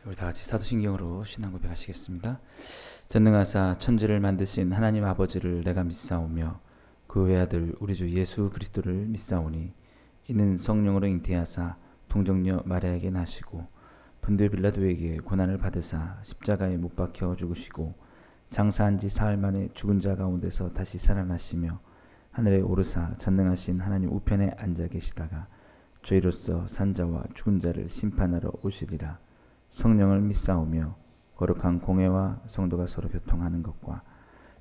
우리 다 같이 사도신경으로 신앙 고백하시겠습니다. 전능하사 천지를 만드신 하나님 아버지를 내가 믿사오며 그 외아들 우리 주 예수 그리스도를 믿사오니 이는 성령으로 잉태하사 동정녀 마리아에게 나시고 본디오 빌라도에게 고난을 받으사 십자가에 못 박혀 죽으시고 장사한 지 사흘 만에 죽은 자 가운데서 다시 살아나시며 하늘에 오르사 전능하신 하나님 우편에 앉아 계시다가 저희로서 산자와 죽은 자를 심판하러 오시리라. 성령을 믿사오며 거룩한 공회와 성도가 서로 교통하는 것과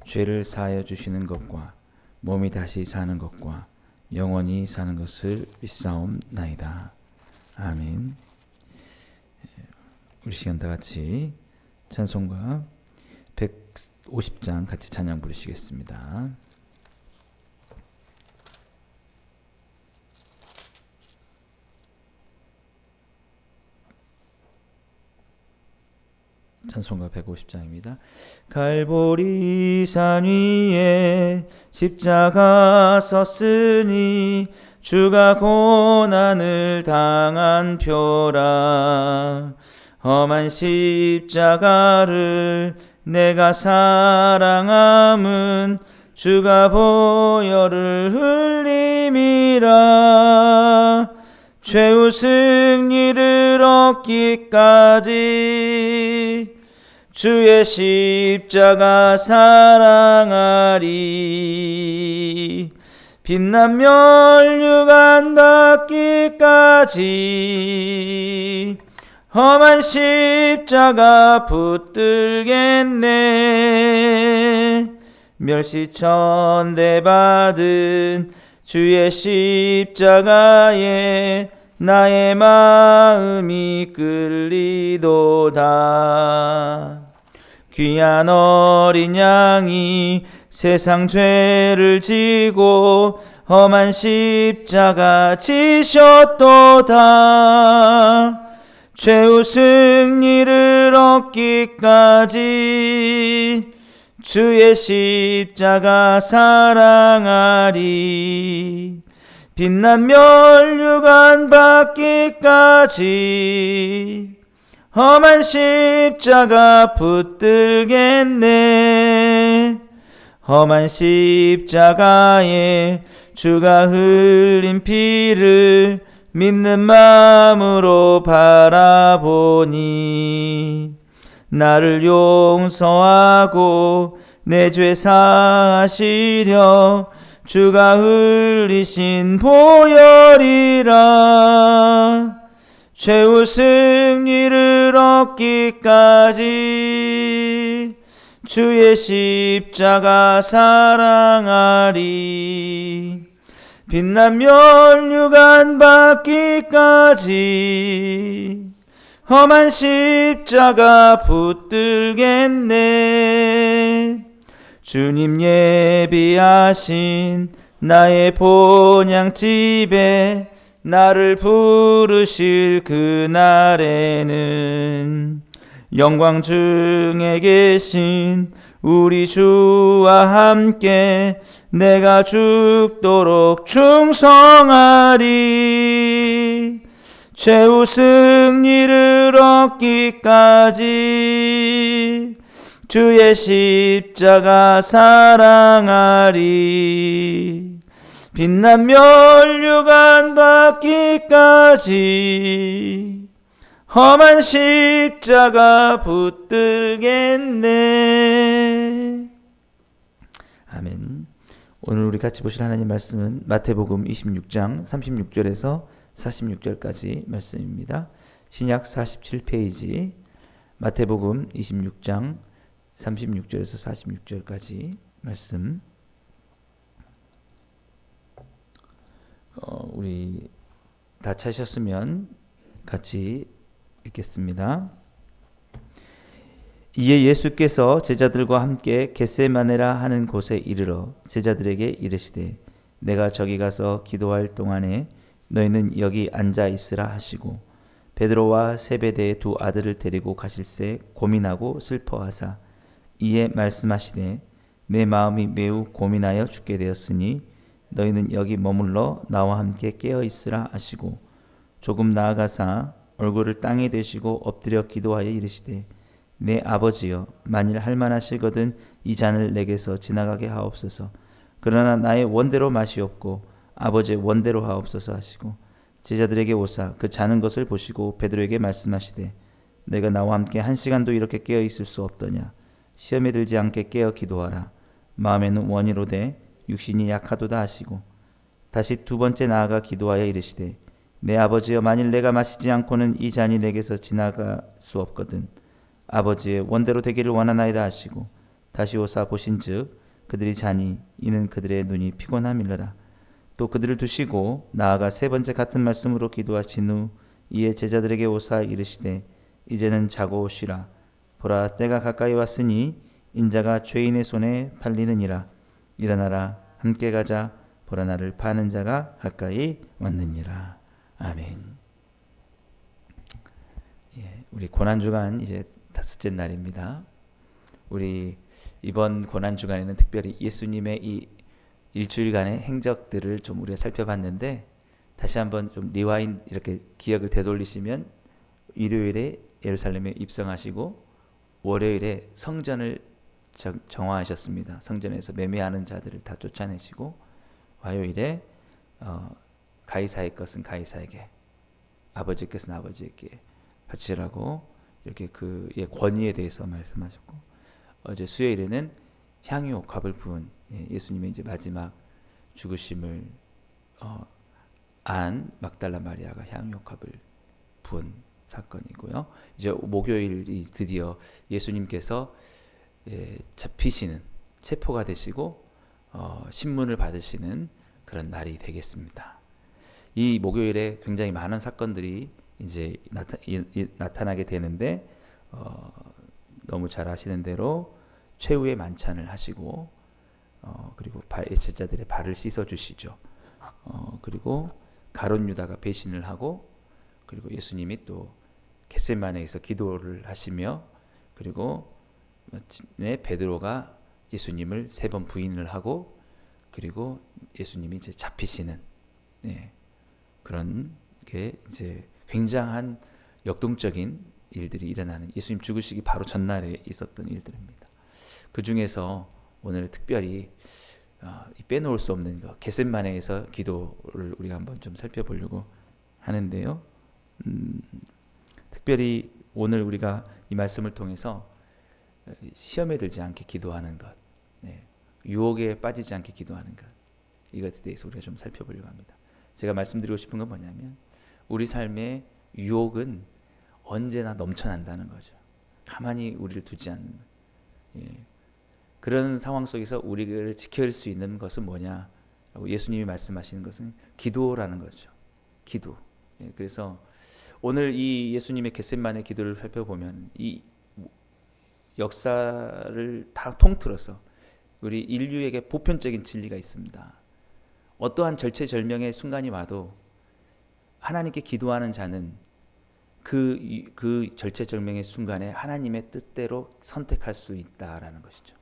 죄를 사하여 주시는 것과 몸이 다시 사는 것과 영원히 사는 것을 믿사옵나이다. 아멘. 우리 시간 다 같이 찬송가 150장 같이 찬양 부르시겠습니다. 찬송가 150장입니다. 갈보리 산 위에 십자가 섰으니 주가 고난을 당한 표라. 험한 십자가를 내가 사랑함은 주가 보혈을 흘림이라. 최후 승리를 얻기까지 주의 십자가 사랑하리. 빛난 면류관 받기까지 험한 십자가 붙들겠네. 멸시천대 받은 주의 십자가에 나의 마음이 끌리도다. 귀한 어린 양이 세상 죄를 지고 험한 십자가 지셨도다. 최후 승리를 얻기까지 주의 십자가 사랑하리. 빛난 면류관 받기까지 험한 십자가 붙들겠네. 험한 십자가에 주가 흘린 피를 믿는 마음으로 바라보니 나를 용서하고 내 죄 사하시려 주가 흘리신 보혈이라. 최후 승리를 얻기까지 주의 십자가 사랑하리. 빛난 면류관 받기까지 험한 십자가 붙들겠네. 주님 예비하신 나의 본향집에 나를 부르실 그날에는 영광 중에 계신 우리 주와 함께 내가 죽도록 충성하리. 최후 승리를 얻기까지 주의 십자가 사랑하리. 빛난 면류관 받기까지 험한 십자가 붙들겠네. 아멘. 오늘 우리 같이 보실 하나님 말씀은 마태복음 26장 36절에서 46절까지 말씀입니다. 신약 47페이지 마태복음 26장 36절에서 46절까지 말씀. 우리 다 찾으셨으면 같이 읽겠습니다. 이에 예수께서 제자들과 함께 겟세마네라 하는 곳에 이르러 제자들에게 이르시되 내가 저기 가서 기도할 동안에 너희는 여기 앉아 있으라 하시고 베드로와 세베대의 두 아들을 데리고 가실새 고민하고 슬퍼하사 이에 말씀하시되 내 마음이 매우 고민하여 죽게 되었으니 너희는 여기 머물러 나와 함께 깨어 있으라 하시고 조금 나아가사 얼굴을 땅에 대시고 엎드려 기도하여 이르시되 내 아버지여 만일 할만하시거든 이 잔을 내게서 지나가게 하옵소서. 그러나 나의 원대로 마시옵고 아버지의 원대로 하옵소서 하시고 제자들에게 오사 그 자는 것을 보시고 베드로에게 말씀하시되 내가 나와 함께 한 시간도 이렇게 깨어 있을 수 없더냐. 시험에 들지 않게 깨어 기도하라. 마음에는 원이로되 육신이 약하도다 하시고 다시 두 번째 나아가 기도하여 이르시되 내 아버지여 만일 내가 마시지 않고는 이 잔이 내게서 지나갈 수 없거든 아버지의 원대로 되기를 원하나이다 하시고 다시 오사 보신즉 그들이 자니 이는 그들의 눈이 피곤함이라. 또 그들을 두시고 나아가 세 번째 같은 말씀으로 기도하신 후 이에 제자들에게 오사 이르시되 이제는 자고 쉬라. 보라 때가 가까이 왔으니 인자가 죄인의 손에 팔리느니라. 일어나라 함께 가자. 보라 나를 파는 자가 가까이 왔느니라. 아멘. 우리 고난주간 이제 다섯째 날입니다. 우리 이번 고난주간에는 특별히 예수님의 이 일주일간의 행적들을 좀 우리가 살펴봤는데 다시 한번 좀 리와인 이렇게 기억을 되돌리시면 일요일에 예루살렘에 입성하시고 월요일에 성전을 정화하셨습니다. 성전에서 매매하는 자들을 다 쫓아내시고 화요일에 가이사의 것은 가이사에게 아버지께서는 아버지에게 바치라고 이렇게 그의 권위에 대해서 말씀하셨고 어제 수요일에는 향유 값을 부은 예수님의 이제 마지막 죽으심을 안 막달라 마리아가 향유 값을 부은 사건이고요. 이제 목요일이 드디어 예수님께서 잡히시는 체포가 되시고 신문을 받으시는 그런 날이 되겠습니다. 이 목요일에 굉장히 많은 사건들이 이제 나타나게 되는데 너무 잘 아시는 대로 최후의 만찬을 하시고 그리고 제자들의 발을 씻어 주시죠. 그리고 가룟 유다가 배신을 하고 그리고 예수님이 또 겟세마네에서 기도를 하시며 그리고 베드로가 예수님을 세 번 부인을 하고 그리고 예수님이 이제 잡히시는 그런 게 이제 굉장한 역동적인 일들이 일어나는 예수님 죽으시기 바로 전날에 있었던 일들입니다. 그 중에서 오늘 특별히 빼놓을 수 없는 것 겟세마네에서 기도를 우리가 한번 좀 살펴보려고 하는데요. 특별히 오늘 우리가 이 말씀을 통해서 시험에 들지 않게 기도하는 것, 유혹에 빠지지 않게 기도하는 것, 이것에 대해서 우리가 좀 살펴보려고 합니다. 제가 말씀드리고 싶은 건 뭐냐면 우리 삶의 유혹은 언제나 넘쳐난다는 거죠. 가만히 우리를 두지 않는 그런 상황 속에서 우리를 지킬 수 있는 것은 뭐냐라고 예수님이 말씀하시는 것은 기도라는 거죠. 기도. 그래서 오늘 이 예수님의 겟세마네 기도를 살펴보면 이 역사를 다 통틀어서 우리 인류에게 보편적인 진리가 있습니다. 어떠한 절체절명의 순간이 와도 하나님께 기도하는 자는 그 절체절명의 순간에 하나님의 뜻대로 선택할 수 있다라는 것이죠.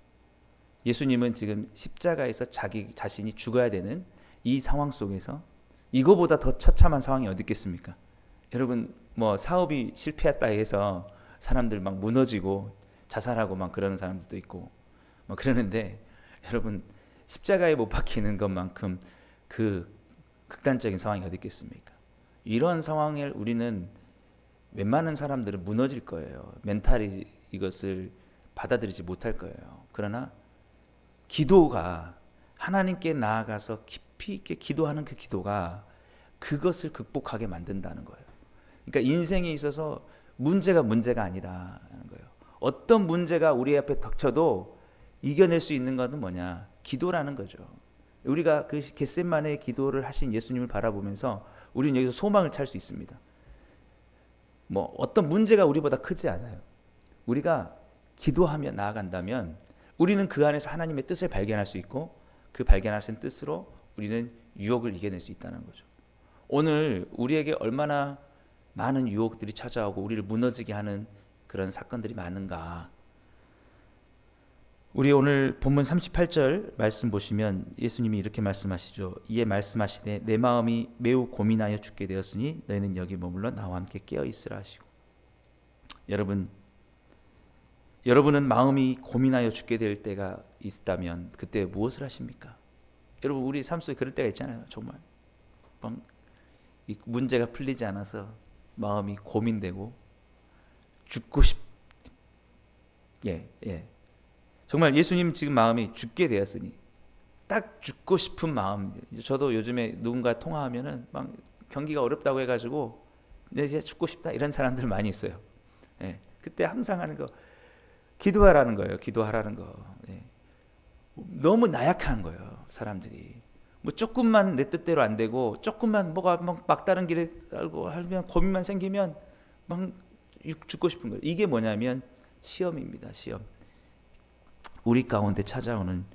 예수님은 지금 십자가에서 자기 자신이 죽어야 되는 이 상황 속에서 이거보다 더 처참한 상황이 어디 있겠습니까? 여러분 뭐 사업이 실패했다 해서 사람들 막 무너지고 자살하고 막 그러는 사람들도 있고 뭐 그러는데 여러분 십자가에 못 박히는 것만큼 그 극단적인 상황이 어디 있겠습니까? 이런 상황을 우리는 웬만한 사람들은 무너질 거예요. 멘탈이 이것을 받아들이지 못할 거예요. 그러나 기도가 하나님께 나아가서 깊이 있게 기도하는 그 기도가 그것을 극복하게 만든다는 거예요. 그러니까 인생에 있어서 문제가 아니라는 거예요. 어떤 문제가 우리 앞에 닥쳐도 이겨낼 수 있는 것은 뭐냐? 기도라는 거죠. 우리가 그 겟세마네의 기도를 하신 예수님을 바라보면서 우리는 여기서 소망을 찾을 수 있습니다. 뭐 어떤 문제가 우리보다 크지 않아요. 우리가 기도하며 나아간다면 우리는 그 안에서 하나님의 뜻을 발견할 수 있고 그 발견하신 뜻으로 우리는 유혹을 이겨낼 수 있다는 거죠. 오늘 우리에게 얼마나 많은 유혹들이 찾아오고 우리를 무너지게 하는 그런 사건들이 많은가. 우리 오늘 본문 38절 말씀 보시면 예수님이 이렇게 말씀하시죠. 이에 말씀하시되 내 마음이 매우 고민하여 죽게 되었으니 너희는 여기 머물러 나와 함께 깨어 있으라 하시고. 여러분은 마음이 고민하여 죽게 될 때가 있다면 그때 무엇을 하십니까? 여러분, 우리 삶 속에 그럴 때가 있잖아요. 정말 이 문제가 풀리지 않아서 마음이 고민되고 죽고 정말 예수님 지금 마음이 죽게 되었으니 딱 죽고 싶은 마음. 저도 요즘에 누군가 통화하면은 막 경기가 어렵다고 해가지고 이제 죽고 싶다 이런 사람들 많이 있어요. 그때 항상 하는 거 기도하라는 거예요. 기도하라는 거. 너무 나약한 거예요. 사람들이 뭐 조금만 내 뜻대로 안 되고 조금만 뭐가 막다른 길에 알고 하면 고민만 생기면 막 죽고 싶은 거예요. 이게 뭐냐면 시험입니다. 시험. 우리 가운데 찾아오는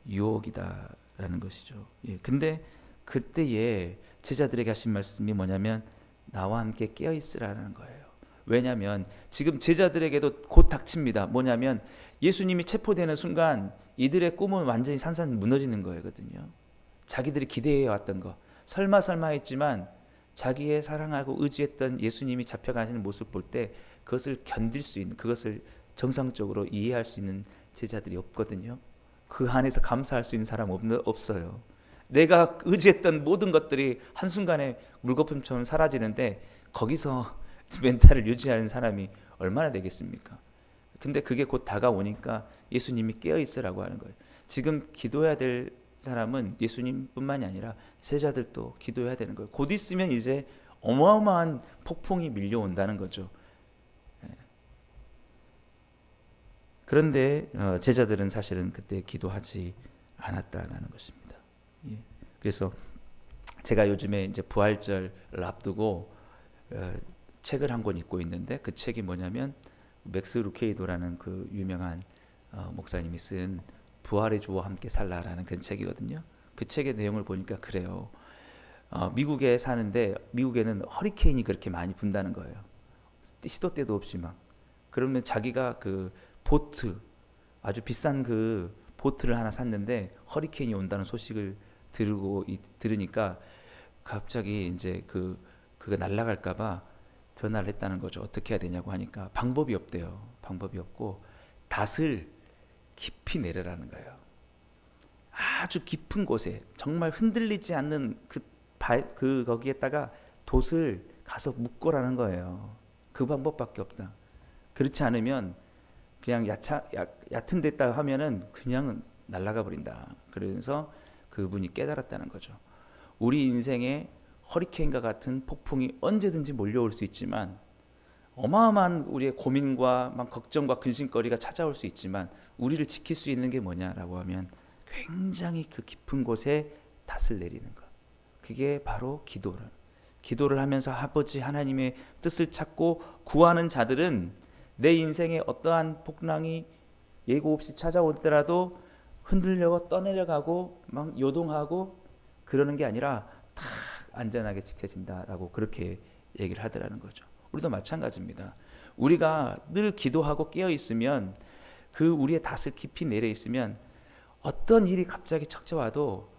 유혹이다라는 것이죠. 근데 그때에 제자들에게 하신 말씀이 뭐냐면 나와 함께 깨어 있으라는 거예요. 왜냐하면 지금 제자들에게도 곧 닥칩니다. 뭐냐면 예수님이 체포되는 순간 이들의 꿈은 완전히 산산 무너지는 거거든요. 자기들이 기대해 왔던 거 설마 했지만 자기의 사랑하고 의지했던 예수님이 잡혀가시는 모습 볼 때 그것을 견딜 수 있는, 그것을 정상적으로 이해할 수 있는 제자들이 없거든요. 그 안에서 감사할 수 있는 사람 없어요. 내가 의지했던 모든 것들이 한순간에 물거품처럼 사라지는데 거기서 멘탈을 유지하는 사람이 얼마나 되겠습니까? 근데 그게 곧 다가오니까 예수님이 깨어있으라고 하는 거예요. 지금 기도해야 될 사람은 예수님뿐만이 아니라 제자들도 기도해야 되는 거예요. 곧 있으면 이제 어마어마한 폭풍이 밀려온다는 거죠. 그런데 제자들은 사실은 그때 기도하지 않았다는 것입니다. 그래서 제가 요즘에 이제 부활절을 앞두고 책을 한 권 읽고 있는데 그 책이 뭐냐면 맥스 루케이도라는 그 유명한 목사님이 쓴 부활의 주와 함께 살라라는 그런 책이거든요. 그 책의 내용을 보니까 그래요. 미국에 사는데 미국에는 허리케인이 그렇게 많이 분다는 거예요. 시도 때도 없이 막. 그러면 자기가 그 보트, 아주 비싼 그 보트를 하나 샀는데 허리케인이 온다는 소식을 들으니까 갑자기 이제 그거 날아갈까봐 전화를 했다는 거죠. 어떻게 해야 되냐고 하니까 방법이 없대요. 방법이 없고 닷을 깊이 내려라는 거예요. 아주 깊은 곳에 정말 흔들리지 않는 거기에다가 돛을 가서 묶으라는 거예요. 그 방법밖에 없다. 그렇지 않으면 그냥 얕은 데다 하면은 그냥 날아가 버린다. 그래서 그분이 깨달았다는 거죠. 우리 인생에 허리케인과 같은 폭풍이 언제든지 몰려올 수 있지만 어마어마한 우리의 고민과 막 걱정과 근심거리가 찾아올 수 있지만 우리를 지킬 수 있는 게 뭐냐라고 하면 굉장히 그 깊은 곳에 닷을 내리는 것. 그게 바로 기도를 하면서 아버지 하나님의 뜻을 찾고 구하는 자들은 내 인생에 어떠한 폭랑이 예고 없이 찾아올 때라도 흔들려고 떠내려가고 막 요동하고 그러는 게 아니라 다 안전하게 지켜진다라고 그렇게 얘기를 하더라는 거죠. 우리도 마찬가지입니다. 우리가 늘 기도하고 깨어 있으면 그 우리의 닷을 깊이 내려 있으면 어떤 일이 갑자기 척져와도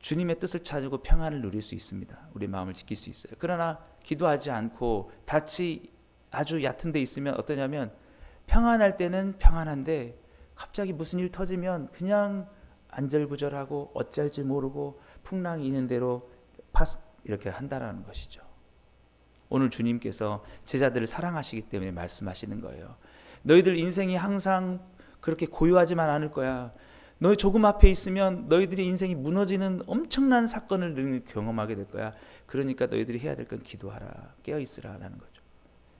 주님의 뜻을 찾고 평안을 누릴 수 있습니다. 우리 마음을 지킬 수 있어요. 그러나 기도하지 않고 닷이 아주 얕은 데 있으면 어떠냐면 평안할 때는 평안한데 갑자기 무슨 일 터지면 그냥 안절부절하고 어쩔지 모르고 풍랑이 있는 대로 이렇게 한다라는 것이죠. 오늘 주님께서 제자들을 사랑하시기 때문에 말씀하시는 거예요. 너희들 인생이 항상 그렇게 고요하지만 않을 거야. 너희 조금 앞에 있으면 너희들의 인생이 무너지는 엄청난 사건을 경험하게 될 거야. 그러니까 너희들이 해야 될 건 기도하라, 깨어있으라라는 거죠.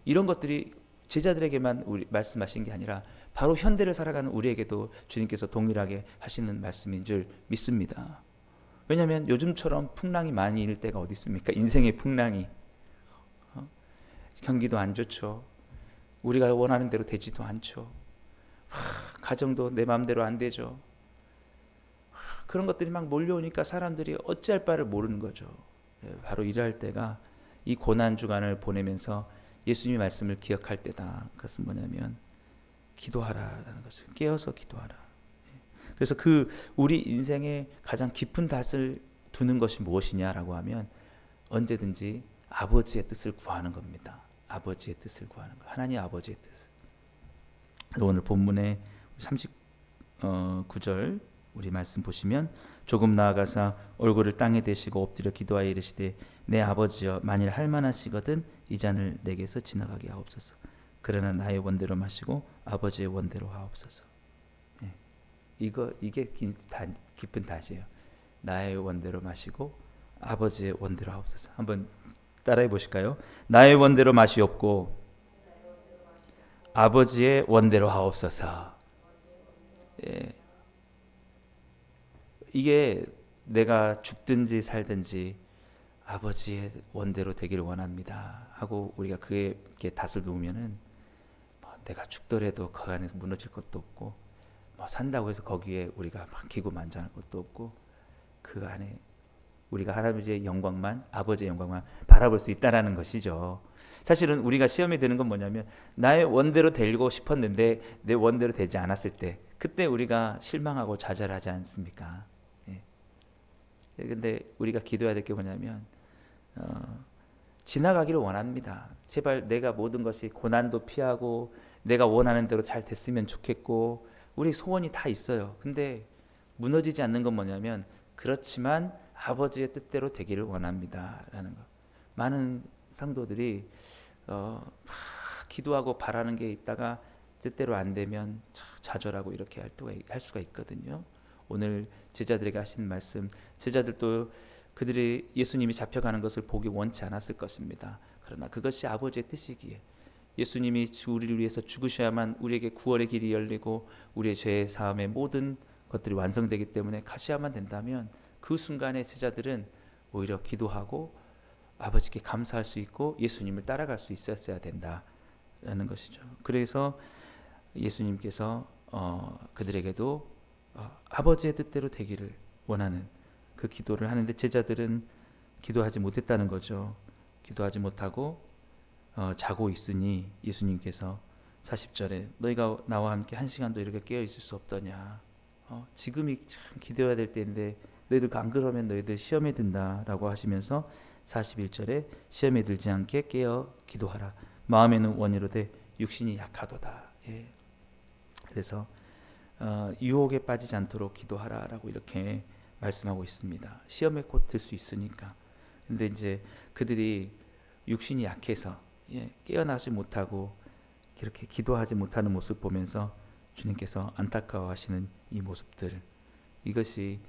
이런 것들이 제자들에게만 말씀하신 게 아니라 바로 현대를 살아가는 우리에게도 주님께서 동일하게 하시는 말씀인 줄 믿습니다. 왜냐하면 요즘처럼 풍랑이 많이 일 때가 어디 있습니까? 인생의 풍랑이. 경기도 안 좋죠. 우리가 원하는 대로 되지도 않죠. 가정도 내 마음대로 안 되죠. 그런 것들이 막 몰려오니까 사람들이 어찌할 바를 모르는 거죠. 바로 이럴 때가 이 고난 주간을 보내면서 예수님의 말씀을 기억할 때다. 그것은 뭐냐면 기도하라라는 것을 깨어서 기도하라. 그래서 우리 인생의 가장 깊은 닷을 두는 것이 무엇이냐라고 하면 언제든지 아버지의 뜻을 구하는 겁니다. 아버지의 뜻을 구하는 거. 하나님 아버지의 뜻. 오늘 본문의 39절 우리 말씀 보시면 조금 나아가사 얼굴을 땅에 대시고 엎드려 기도하여 이르시되 내 아버지여 만일 할만하시거든 이 잔을 내게서 지나가게 하옵소서. 그러나 나의 원대로 마시고 아버지의 원대로 하옵소서. 예. 이게 깊은 닷이에요. 나의 원대로 마시고 아버지의 원대로 하옵소서. 한번 따라해 보실까요? 나의 원대로 마시옵고 아버지의 원대로 하옵소서. 예. 이게 내가 죽든지 살든지 아버지의 원대로 되기를 원합니다 하고 우리가 그에 닷을 놓으면은 내가 죽더라도 그 안에서 무너질 것도 없고 산다고 해서 거기에 우리가 막 기고만장할 것도 없고 그 안에 우리가 할아버지의 영광만, 아버지의 영광만 바라볼 수 있다라는 것이죠. 사실은 우리가 시험에 드는 건 뭐냐면 나의 원대로 되고 싶었는데 내 원대로 되지 않았을 때 그때 우리가 실망하고 좌절하지 않습니까? 예. 근데 우리가 기도해야 될 게 뭐냐면 지나가기를 원합니다. 제발 내가 모든 것이 고난도 피하고 내가 원하는 대로 잘 됐으면 좋겠고 우리 소원이 다 있어요. 근데 무너지지 않는 건 뭐냐면 그렇지만 아버지의 뜻대로 되기를 원합니다 라는 거. 많은 성도들이 기도하고 바라는 게 있다가 뜻대로 안 되면 좌절하고 이렇게 할 수가 있거든요. 오늘 제자들에게 하신 말씀, 제자들도 그들이 예수님이 잡혀가는 것을 보기 원치 않았을 것입니다. 그러나 그것이 아버지의 뜻이기에 예수님이 우리를 위해서 죽으셔야만 우리에게 구원의 길이 열리고 우리의 죄 사함의 모든 것들이 완성되기 때문에 가셔야만 된다면 그 순간에 제자들은 오히려 기도하고 아버지께 감사할 수 있고 예수님을 따라갈 수 있었어야 된다라는 것이죠. 그래서 예수님께서 그들에게도 아버지의 뜻대로 되기를 원하는 그 기도를 하는데 제자들은 기도하지 못했다는 거죠. 기도하지 못하고 자고 있으니 예수님께서 40절에 너희가 나와 함께 한 시간도 이렇게 깨어 있을 수 없더냐. 지금이 참 기도해야 될 때인데 너희들 안 그러면 너희들 시험에 든다라고 하시면서 41절에 시험에 들지 않게 깨어 기도하라. 마음에는 원이로되 육신이 약하도다. 예. 그래서 유혹에 빠지지 않도록 기도하라라고 이렇게 말씀하고 있습니다. 시험에 곧 들 수 있으니까. 근데 이제 그들이 육신이 약해서 깨어나지 못하고 이렇게 기도하지 못하는 모습 보면서 주님께서 안타까워하시는 이 모습들, 이것이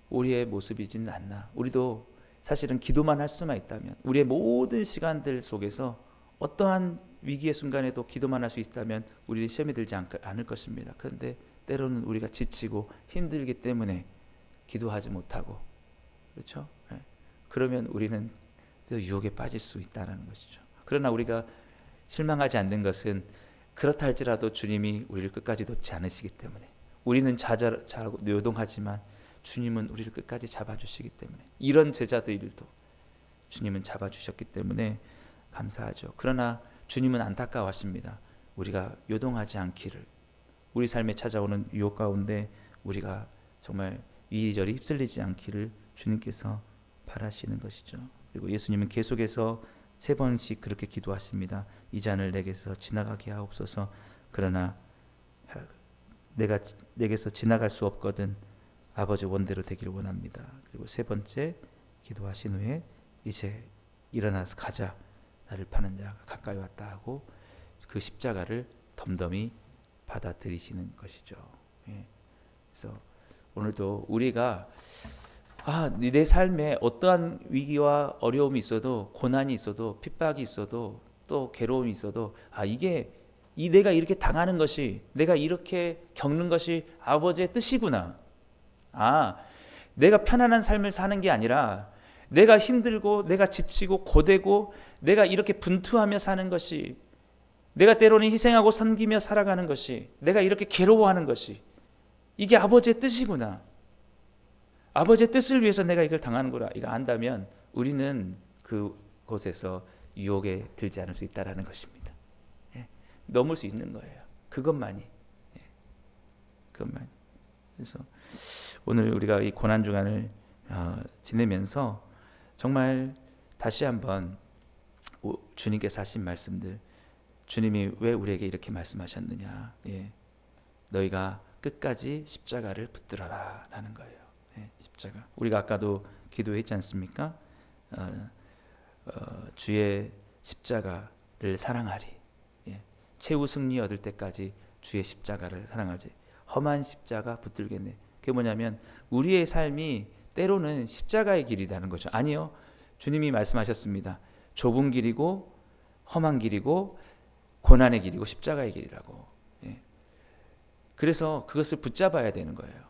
우리의 모습이지는 않나. 우리도 사실은 기도만 할 수만 있다면 우리의 모든 시간들 속에서 어떠한 위기의 순간에도 기도만 할 수 있다면 우리는 시험에 들지 않을 것입니다. 그런데 때로는 우리가 지치고 힘들기 때문에 기도하지 못하고, 그렇죠? 네. 그러면 우리는 유혹에 빠질 수 있다는 것이죠. 그러나 우리가 실망하지 않는 것은 그렇다 할지라도 주님이 우리를 끝까지 놓지 않으시기 때문에, 우리는 좌절하고 요동하지만 주님은 우리를 끝까지 잡아주시기 때문에, 이런 제자들도 주님은 잡아주셨기 때문에 감사하죠. 그러나 주님은 안타까워하십니다. 우리가 요동하지 않기를, 우리 삶에 찾아오는 유혹 가운데 우리가 정말 이리저리 휩쓸리지 않기를 주님께서 바라시는 것이죠. 그리고 예수님은 계속해서 3번씩 그렇게 기도하십니다. 이 잔을 내게서 지나가게 하옵소서. 그러나 내게서 지나갈 수 없거든 아버지 원대로 되기를 원합니다. 그리고 3번째 기도하신 후에 이제 일어나서 가자, 나를 파는 자가 가까이 왔다 하고 그 십자가를 덤덤히 받아들이시는 것이죠. 예. 그래서 오늘도 우리가 내 삶에 어떠한 위기와 어려움이 있어도, 고난이 있어도, 핍박이 있어도, 또 괴로움이 있어도, 이게 내가 이렇게 당하는 것이, 내가 이렇게 겪는 것이 아버지의 뜻이구나. 내가 편안한 삶을 사는 게 아니라 내가 힘들고 내가 지치고 고되고 내가 이렇게 분투하며 사는 것이, 내가 때로는 희생하고 섬기며 살아가는 것이, 내가 이렇게 괴로워하는 것이, 이게 아버지의 뜻이구나. 아버지의 뜻을 위해서 내가 이걸 당하는구나. 이거 안다면 우리는 그곳에서 유혹에 들지 않을 수 있다는 것입니다. 예. 넘을 수 있는 거예요. 그것만이. 예. 그것만. 그래서 오늘 우리가 이 고난 주간을 지내면서 정말 다시 한번 주님께서 하신 말씀들, 주님이 왜 우리에게 이렇게 말씀하셨느냐, 너희가 끝까지 십자가를 붙들어라 라는 거예요. 십자가. 우리가 아까도 기도했지 않습니까? 주의 십자가를 사랑하리. 최후 승리 얻을 때까지 주의 십자가를 사랑하지. 험한 십자가 붙들겠네. 그게 뭐냐면 우리의 삶이 때로는 십자가의 길이라는 거죠. 아니요, 주님이 말씀하셨습니다. 좁은 길이고 험한 길이고 고난의 길이고 십자가의 길이라고. 그래서 그것을 붙잡아야 되는 거예요.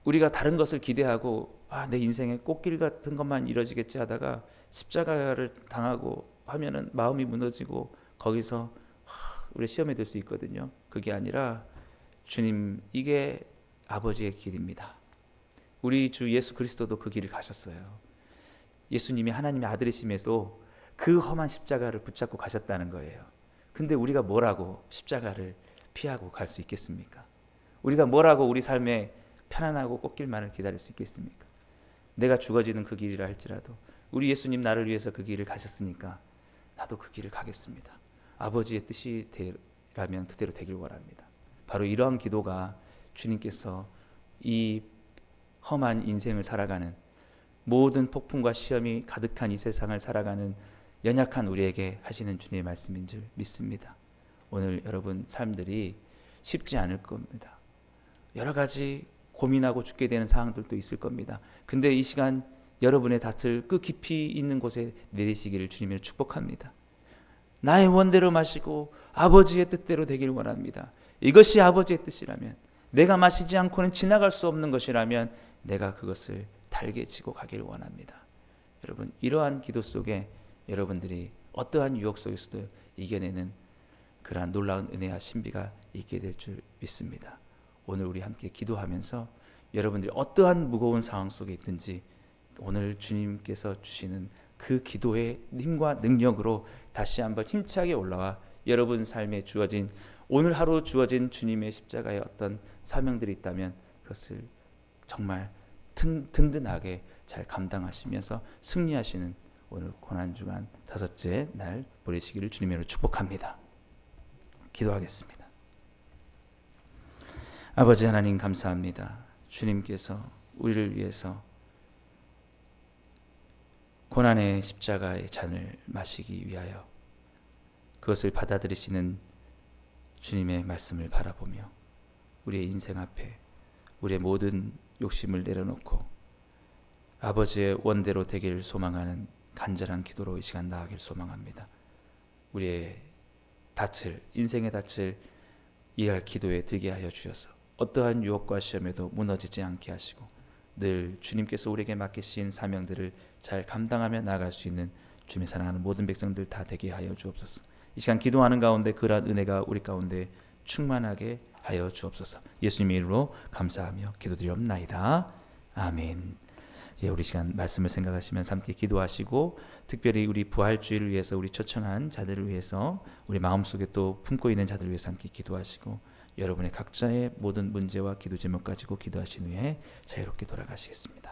우리가 다른 것을 기대하고 내 인생에 꽃길 같은 것만 이루어지겠지 하다가 십자가를 당하고 하면은 마음이 무너지고 거기서 우리 시험에 들 수 있거든요. 그게 아니라 주님, 이게 아버지의 길입니다. 우리 주 예수 그리스도도 그 길을 가셨어요. 예수님이 하나님의 아들이심에도 그 험한 십자가를 붙잡고 가셨다는 거예요. 근데 우리가 뭐라고 십자가를 피하고 갈 수 있겠습니까? 우리가 뭐라고 우리 삶에 편안하고 꽃길만을 기다릴 수 있겠습니까? 내가 죽어지는 그 길이라 할지라도 우리 예수님 나를 위해서 그 길을 가셨으니까 나도 그 길을 가겠습니다. 아버지의 뜻이 되라면 그대로 되길 원합니다. 바로 이러한 기도가 주님께서 이 험한 인생을 살아가는, 모든 폭풍과 시험이 가득한 이 세상을 살아가는 연약한 우리에게 하시는 주님의 말씀인 줄 믿습니다. 오늘 여러분 삶들이 쉽지 않을 겁니다. 여러 가지 고민하고 죽게 되는 상황들도 있을 겁니다. 근데 이 시간 여러분의 닻을 그 깊이 있는 곳에 내리시기를 주님을 축복합니다. 나의 원대로 마시고 아버지의 뜻대로 되길 원합니다. 이것이 아버지의 뜻이라면, 내가 마시지 않고는 지나갈 수 없는 것이라면 내가 그것을 달게 지고 가기를 원합니다. 여러분, 이러한 기도 속에 여러분들이 어떠한 유혹 속에서도 이겨내는 그러한 놀라운 은혜와 신비가 있게 될 줄 믿습니다. 오늘 우리 함께 기도하면서 여러분들이 어떠한 무거운 상황 속에 있든지 오늘 주님께서 주시는 그 기도의 힘과 능력으로 다시 한번 힘차게 올라와 여러분 삶에 주어진, 오늘 하루 주어진 주님의 십자가의 어떤 사명들이 있다면 그것을 정말 든든하게 잘 감당하시면서 승리하시는 오늘 고난주간 5째 날 보내시기를 주님으로 축복합니다. 기도하겠습니다. 아버지 하나님, 감사합니다. 주님께서 우리를 위해서 고난의 십자가의 잔을 마시기 위하여 그것을 받아들이시는 주님의 말씀을 바라보며 우리의 인생 앞에 우리의 모든 욕심을 내려놓고 아버지의 원대로 되기를 소망하는 간절한 기도로 이 시간 나아가길 소망합니다. 우리의 닻을, 인생의 닻을 이 기도에 들게 하여 주셔서 어떠한 유혹과 시험에도 무너지지 않게 하시고 늘 주님께서 우리에게 맡기신 사명들을 잘 감당하며 나아갈 수 있는 주님의 사랑하는 모든 백성들 다 되게 하여 주옵소서. 이 시간 기도하는 가운데 그러한 은혜가 우리 가운데 충만하게 하여 주옵소서. 예수님의 이름으로 감사하며 기도드리옵나이다. 아멘. 우리 시간 말씀을 생각하시면서 함께 기도하시고, 특별히 우리 부활주의를 위해서 우리 초청한 자들을 위해서 우리 마음속에 또 품고 있는 자들을 위해서 함께 기도하시고, 여러분의 각자의 모든 문제와 기도 제목 가지고 기도하신 후에 자유롭게 돌아가시겠습니다.